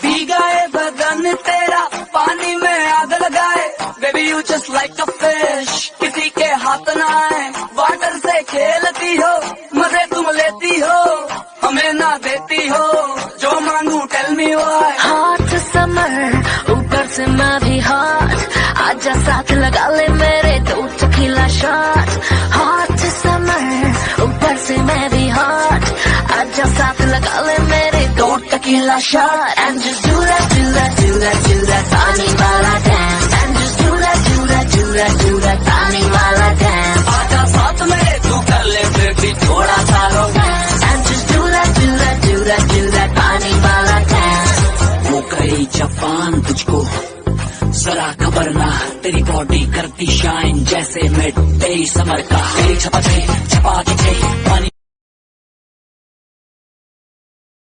भीगाए बदन तेरा पानी में आग लगाए, baby you just like a fish, किसी के हाथ ना आए। वाटर से खेलती हो, मजे तुम लेती हो, हमें ना देती हो, जो मांगू tell me why. Hot summer ऊपर से मैं भी हॉट, आजा साथ लगा ले मेरे दो टकीला शॉट। हॉट समर ऊपर से मैं भी हॉट, आजा साथ लगा ले मेरे दो tequila shot. And just do that, do that, do that, do that पानी वाला dance। And just do that, do that, do that, do that पानी वाला dance। आजा साथ में तू कर ले बेबी थोड़ा सा romance. And just do that, do that, do that, do that पानी वाला dance। वो कही जापान तुझको जरा खबर ना, तेरी बॉडी करती शाइन जैसे मिड डे समर का। तेरी छपा पानी